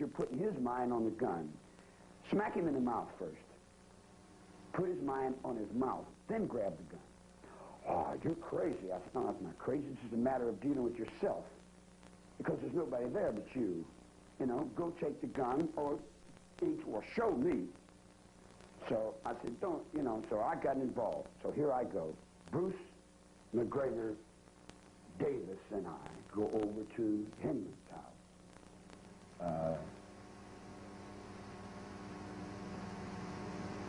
you're putting his mind on the gun. Smack him in the mouth first. Put his mind on his mouth, then grab the gun. Oh, you're crazy. I said, no, that's not crazy. This is a matter of dealing with yourself. Because there's nobody there but you. You know, go take the gun or show me. So I said, don't, you know, so I got involved. So here I go. Bruce McGregor Davis and I go over to Hinman's house.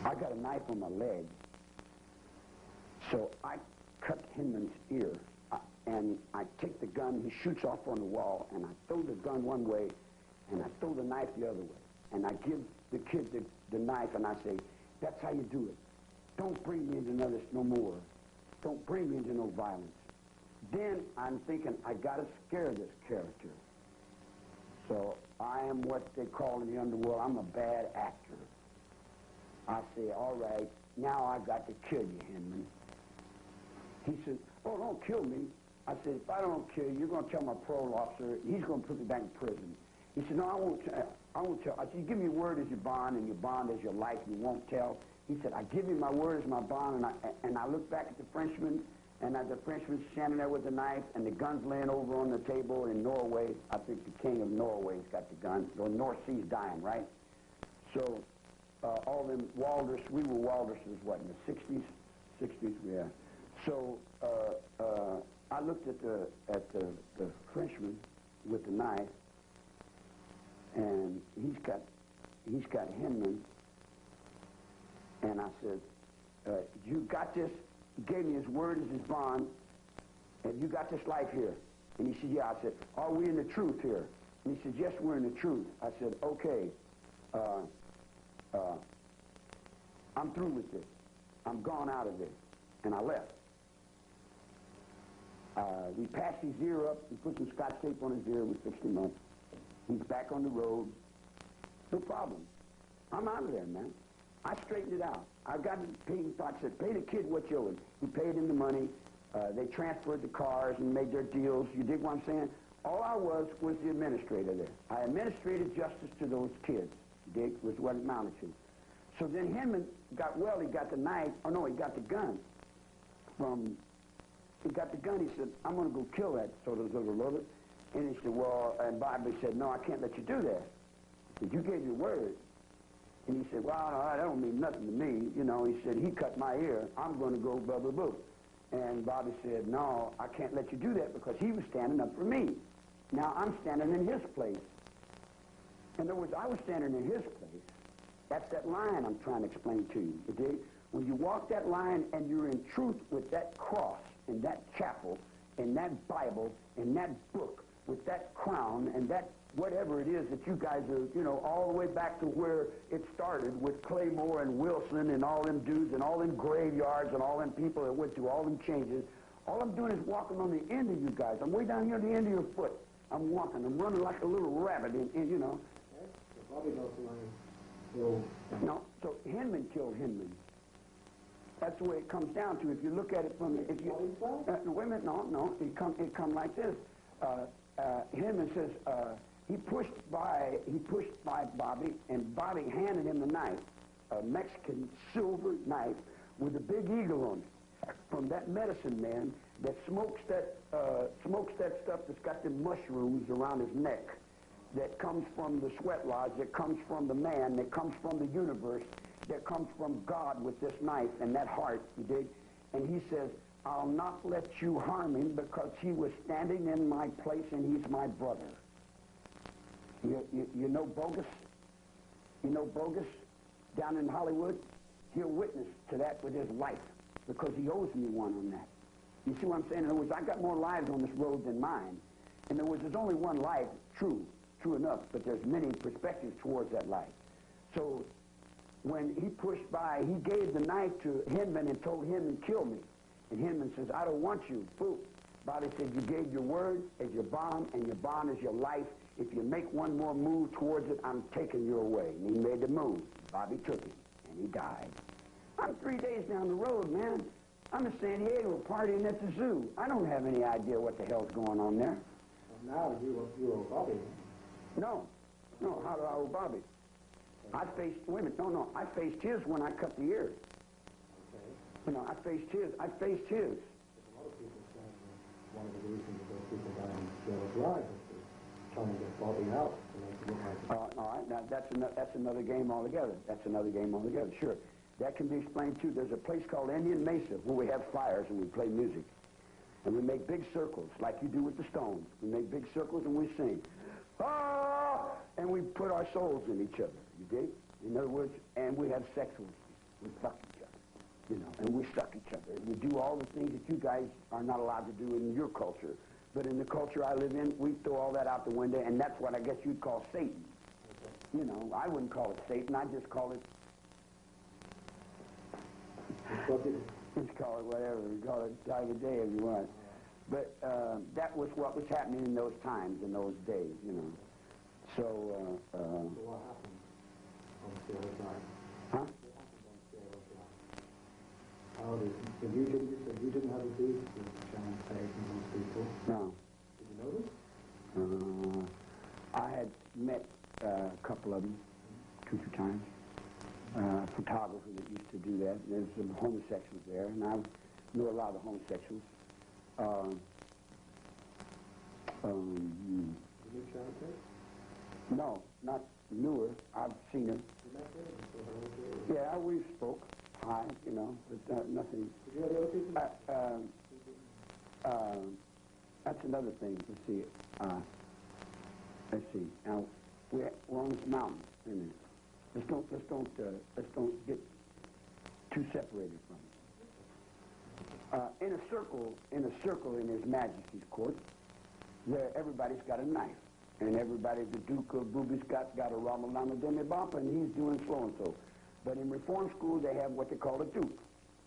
I got a knife on my leg, so I cut Hinman's ear, and I take the gun, he shoots off on the wall, and I throw the gun one way, and I throw the knife the other way. And I give the kid the knife, and I say, that's how you do it. Don't bring me into this no more. Don't bring me into no violence. Then I'm thinking, I got to scare this character. So I am what they call in the underworld, I'm a bad actor. I say, all right, now I got to kill you, Hinman. He said, oh, don't kill me. I said, if I don't kill you, you're going to tell my parole officer, he's going to put me back in prison. He said, no, I won't tell. I said, you give me your word as your bond, and your bond as your life, you won't tell. He said, I give you my word as my bond, and I look back at the Frenchman, and the Frenchman's standing there with the knife, and the gun's laying over on the table in Norway. I think the king of Norway's got the gun. The North Sea's dying, right? So all them Walders, we were Walderses, what, in the 60s? 60s, yeah. So I looked at the Frenchman with the knife, and he's got Hinman, and I said, you got this? He gave me his word as his bond, and you got this life here? And he said, yeah. I said, are we in the truth here? And he said, yes, we're in the truth. I said, okay, I'm through with this. I'm gone out of this. And I left. We patched his ear up. We put some Scotch tape on his ear. We fixed him up. He's back on the road. No problem. I'm out of there, man. I straightened it out. I got to pay. I said, pay the kid what you owe him. He paid him the money. They transferred the cars and made their deals. You dig what I'm saying? All I was the administrator there. I administrated justice to those kids. You dig? Was what it amounted to. So then Hinman got, well, he got the knife. Oh, no, he got the gun. He got the gun. He said, I'm going to go kill that sort of little lover. And he said, well, and Bobby said, no, I can't let you do that. He said, you gave your word. And he said, well, no, that don't mean nothing to me. You know, he said, he cut my ear. I'm going to go blah, blah, blah. And Bobby said, no, I can't let you do that because he was standing up for me. Now I'm standing in his place. In other words, I was standing in his place. That's that line I'm trying to explain to you. You dig? When you walk that line and you're in truth with that cross and that chapel and that Bible and that book with that crown and that whatever it is that you guys are, you know, all the way back to where it started with Claymore and Wilson and all them dudes and all them graveyards and all them people that went through all them changes. All I'm doing is walking on the end of you guys. I'm way down here at the end of your foot. I'm walking. I'm running like a little rabbit, you know. No, so Hinman killed Hinman. That's the way it comes down to. If you look at it from, if you wait a minute, no, it come like this. Hinman says he pushed by Bobby, and Bobby handed him the knife, a Mexican silver knife with a big eagle on it, from that medicine man that smokes that stuff that's got the mushrooms around his neck. That comes from the sweat lodge, that comes from the man, that comes from the universe, that comes from God with this knife and that heart, you dig? And he says, I'll not let you harm him because he was standing in my place and he's my brother. You know Bogus? You know Bogus down in Hollywood? He'll witness to that with his life because he owes me one on that. You see what I'm saying? In other words, I got more lives on this road than mine. In other words, there's only one life, true enough, but there's many perspectives towards that life. So when he pushed by, he gave the knife to Hinman and told Hinman, kill me. And Hinman says, I don't want you. Boom. Bobby said, you gave your word as your bond, and your bond is your life. If you make one more move towards it, I'm taking you away. And he made the move. Bobby took him, and he died. I'm 3 days down the road, man. I'm in San Diego partying at the zoo. I don't have any idea what the hell's going on there. Now you were Bobby. No. No, how do I owe Bobby? I faced, wait a minute, no, I faced his when I cut the ear. Okay. You know, I faced his. But a lot of people say one of the reasons that those people die in jail alive is they're trying to get Bobby out to make it look like all right, now that's another game altogether. That's another game altogether, sure. That can be explained too. There's a place called Indian Mesa where we have fires and we play music. And we make big circles, like you do with the Stones. We make big circles and we sing. Ah! And we put our souls in each other, you dig? In other words, and we have sex with we fuck each other, you know, and we suck each other. We do all the things that you guys are not allowed to do in your culture. But in the culture I live in, we throw all that out the window, and that's what I guess you'd call Satan. You know, I wouldn't call it Satan, I'd just call it... Just call it whatever, call it time of day if you want. But that was what was happening in those times, in those days, you know. So So what happened on Sailor's Night? huh? What happened on Sailor's Night? How did you didn't have a beef with Sharon Tate and those people? No. Did you notice? I had met a couple of them, 2 or 3 times. Photographer that used to do that. There's some homosexuals there, and I knew a lot of the homosexuals. Did you meet Sharon Tate? No, not newer. I've seen her. You met her? You saw her? Yeah, we spoke. Hi, you know, but nothing. Did you have the other people? That's another thing. Let's see. Now, we're on this mountain. Isn't it? Let's don't get too separated from it. In a circle in His Majesty's court, there everybody's got a knife, and everybody, the Duke of Booby's got a Ramalama Demibapa, and he's doing so and so. But in reform school, they have what they call a Duke.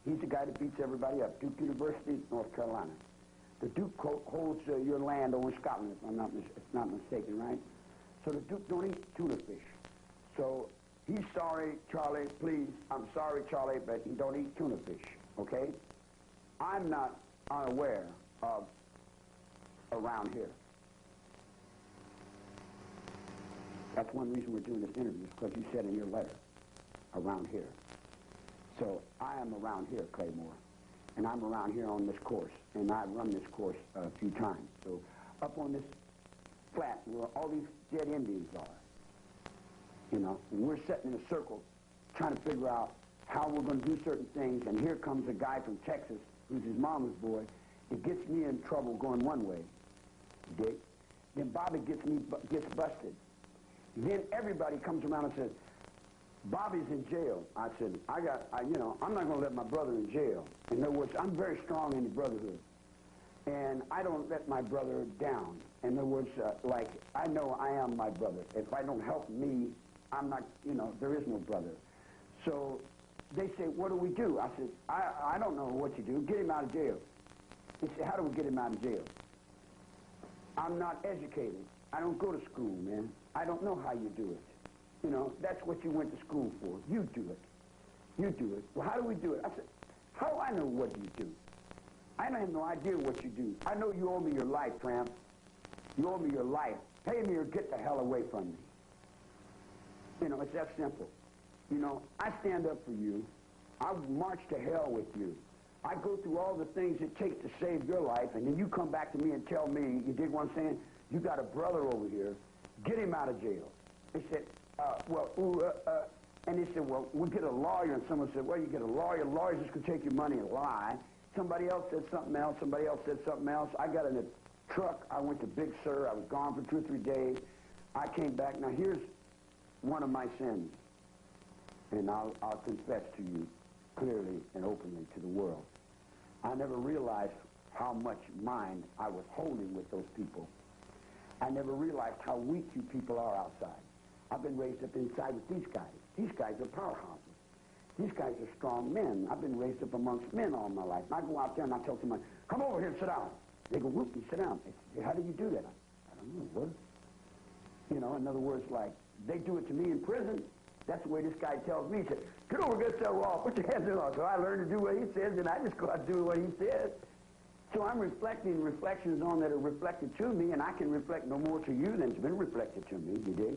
He's the guy that beats everybody up. Duke University, North Carolina. The Duke holds your land over in Scotland, if I'm not mistaken, right? So the Duke don't eat tuna fish. So he's sorry, Charlie, please. I'm sorry, Charlie, but he don't eat tuna fish, okay? I'm not unaware of around here. That's one reason we're doing this interview, is because you said in your letter, around here. So I am around here, Claymore, and I'm around here on this course, and I've run this course a few times. So up on this flat where all these dead Indians are, you know, and we're sitting in a circle trying to figure out how we're going to do certain things, and here comes a guy from Texas who's his mama's boy. It gets me in trouble going one way, Dick. Then Bobby gets busted. Then everybody comes around and says, Bobby's in jail. I said, I'm not going to let my brother in jail. In other words, I'm very strong in the brotherhood. And I don't let my brother down. In other words, like, I know I am my brother. If I don't help me, I'm not, there is no brother. So they say, what do we do? I said, I don't know what you do. Get him out of jail. He said, how do we get him out of jail? I'm not educated. I don't go to school, man. I don't know how you do it. That's what you went to school for. You do it. You do it. Well, how do we do it? I said, how do I know what you do? I have no idea what you do. I know you owe me your life, tramp. You owe me your life. Pay me or get the hell away from me. It's that simple. I stand up for you. I march to hell with you. I go through all the things it takes to save your life, and then you come back to me and tell me, you dig what I'm saying? You got a brother over here. Get him out of jail. They said, and they said, well, we'll get a lawyer. And someone said, well, you get a lawyer. Lawyer's just going to take your money and lie. Somebody else said something else. Somebody else said something else. I got in a truck. I went to Big Sur. I was gone for 2 or 3 days. I came back. Now, here's one of my sins, and I'll confess to you clearly and openly to the world. I never realized how much mind I was holding with those people. I never realized how weak you people are outside. I've been raised up inside with these guys. These guys are powerhouses. These guys are strong men. I've been raised up amongst men all my life. And I go out there and I tell somebody, come over here and sit down. They go, whoop, you sit down. They say, how do you do that? I don't know, what? In other words, like, they do it to me in prison. That's the way this guy tells me. He said, get over, get that wall, put your hands in the wall. So I learned to do what he says, and I just go out and do what he says. So I'm reflecting reflections on that are reflected to me, and I can reflect no more to you than's been reflected to me, you dig?